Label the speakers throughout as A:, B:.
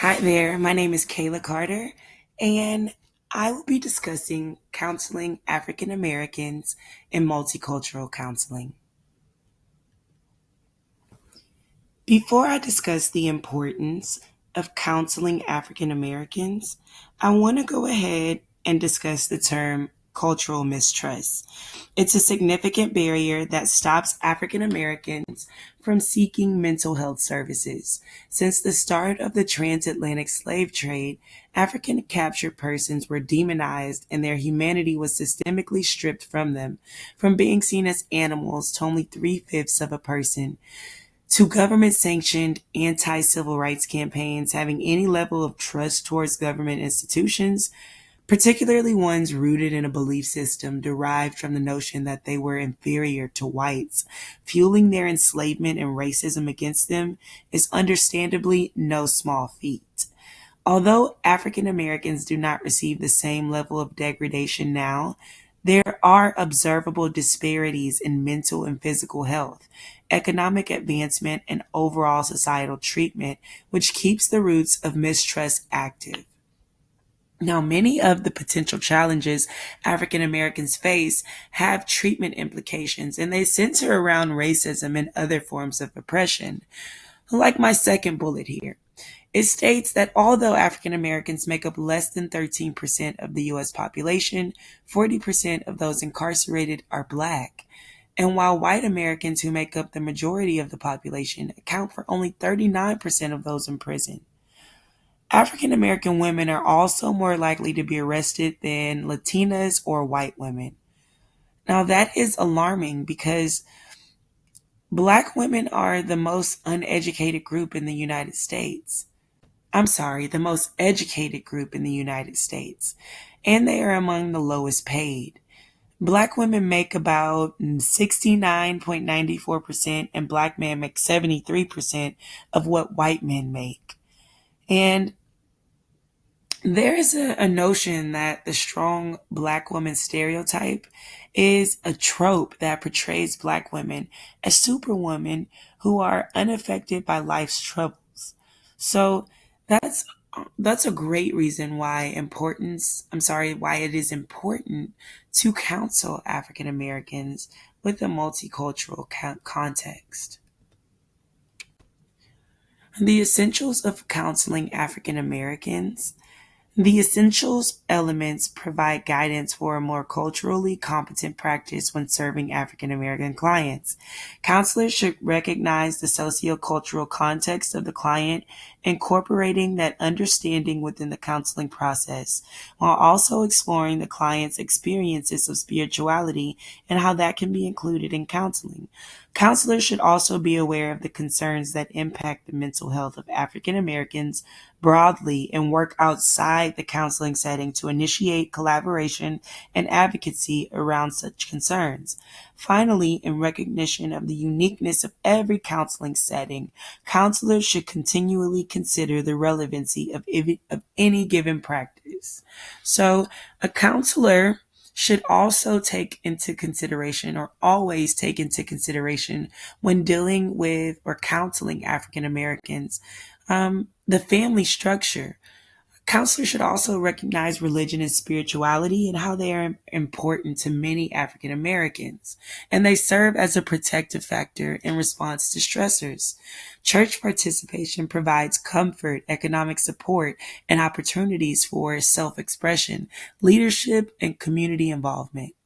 A: Hi there, my name is Kayla Carter, and I will be discussing counseling African Americans and multicultural counseling. Before I discuss the importance of counseling African Americans, I want to go ahead and discuss the term cultural mistrust. It's a significant barrier that stops African Americans from seeking mental health services. Since the start of the transatlantic slave trade, African captured persons were demonized and their humanity was systemically stripped from them, from being seen as animals to only three-fifths of a person to government sanctioned anti civil rights campaigns having any level of trust towards government institutions, particularly ones rooted in a belief system derived from the notion that they were inferior to whites, fueling their enslavement and racism against them, is understandably no small feat. Although African Americans do not receive the same level of degradation now, there are observable disparities in mental and physical health, economic advancement, and overall societal treatment, which keeps the roots of mistrust active. Now, many of the potential challenges African Americans face have treatment implications, and they center around racism and other forms of oppression. Like my second bullet here. It states that although African Americans make up less than 13% of the U.S. population, 40% of those incarcerated are Black. And while white Americans, who make up the majority of the population, account for only 39% of those in prison. African American women are also more likely to be arrested than Latinas or white women. Now, that is alarming because Black women are the most uneducated group in the United States. I'm sorry, the most educated group in the United States, and they are among the lowest paid. Black women make about 69.94%, and Black men make 73% of what white men make. And there is a notion that the strong Black woman stereotype is a trope that portrays Black women as superwomen who are unaffected by life's troubles. So that's that's a great reason why it is important to counsel African Americans with a multicultural context. The essentials of counseling African Americans. The essentials elements provide guidance for a more culturally competent practice when serving African American clients. Counselors should recognize the sociocultural context of the client, incorporating that understanding within the counseling process, while also exploring the client's experiences of spirituality and how that can be included in counseling. Counselors should also be aware of the concerns that impact the mental health of African Americans broadly and work outside the counseling setting to initiate collaboration and advocacy around such concerns. Finally, in recognition of the uniqueness of every counseling setting, counselors should continually consider the relevancy of any given practice. So, a counselor should also take into consideration or always take into consideration when dealing with or counseling African Americans the family structure. Counselors should also recognize religion and spirituality and how they are important to many African Americans, and they serve as a protective factor in response to stressors. Church participation provides comfort, economic support, and opportunities for self expression, leadership, and community involvement.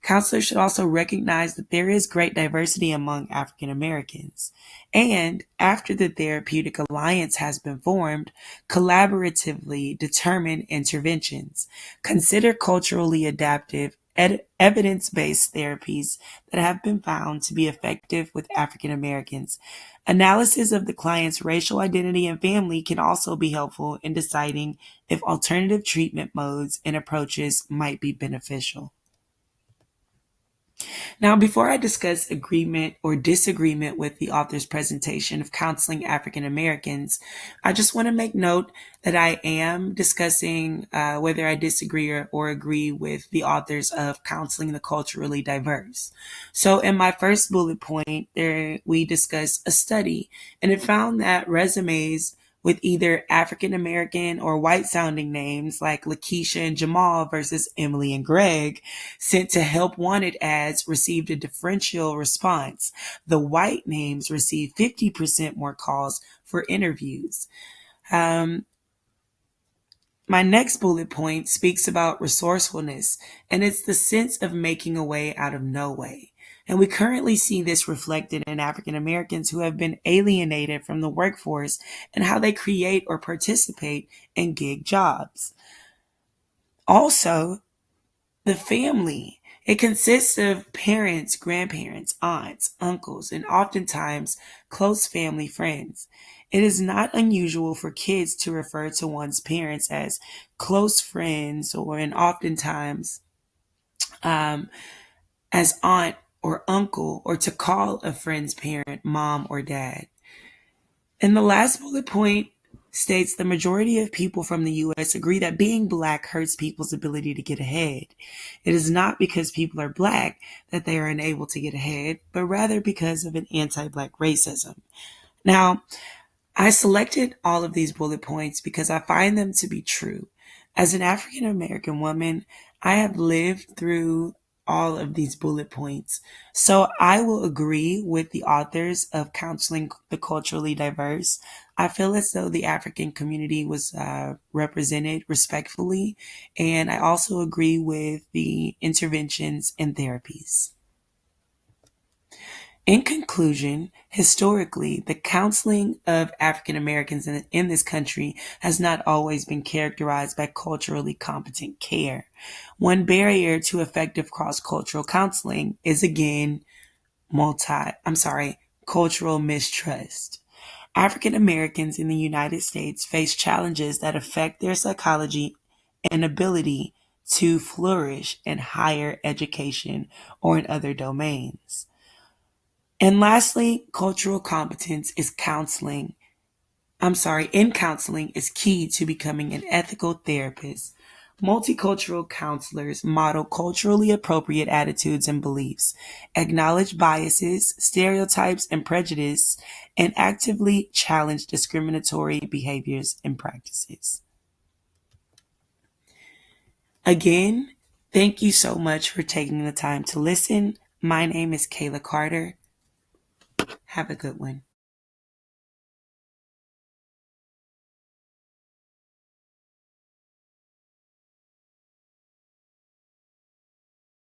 A: Counselors should also recognize that there is great diversity among African Americans. And after the therapeutic alliance has been formed, collaboratively determine interventions. Consider culturally adaptive, evidence based therapies that have been found to be effective with African Americans. Analysis of the client's racial identity and family can also be helpful in deciding if alternative treatment modes and approaches might be beneficial. Now, before I discuss agreement or disagreement with the author's presentation of counseling African Americans, I just want to make note that I am discussing whether I disagree or agree with the authors of counseling the culturally diverse. So, in my first bullet point, there we discuss a study, and it found that resumes with either African American or white sounding names like Lakeisha and Jamal versus Emily and Greg, sent to help wanted ads received a differential response. The white names received 50% more calls for interviews. Um, my next bullet point speaks about resourcefulness, and it's the sense of making a way out of no way. And we currently see this reflected in African Americans who have been alienated from the workforce and how they create or participate in gig jobs. Also, the family. It consists of parents, grandparents, aunts, uncles, and oftentimes close family friends. It is not unusual for kids to refer to one's parents as close friends or, and oftentimes, um, as aunt or uncle, or to call a friend's parent mom or dad. And the last bullet point states the majority of people from the US agree that being black hurts people's ability to get ahead. It is not because people are black that they are unable to get ahead, but rather because of an anti black racism. Now, I selected all of these bullet points because I find them to be true. As an African American woman, I have lived through all of these bullet points. So I will agree with the authors of Counseling the Culturally Diverse. I feel as though the African community was represented respectfully, and I also agree with the interventions and therapies. In conclusion, historically, the counseling of African Americans in this country has not always been characterized by culturally competent care. One barrier to effective cross-cultural counseling is again cultural mistrust. African Americans in the United States face challenges that affect their psychology and ability to flourish in higher education or in other domains. And lastly, cultural competence is in counseling is key to becoming an ethical therapist. Multicultural counselors model culturally appropriate attitudes and beliefs, acknowledge biases, stereotypes, and prejudice, and actively challenge discriminatory behaviors and practices. Again, thank you so much for taking the time to listen. My name is Kayla Carter. Have a good one.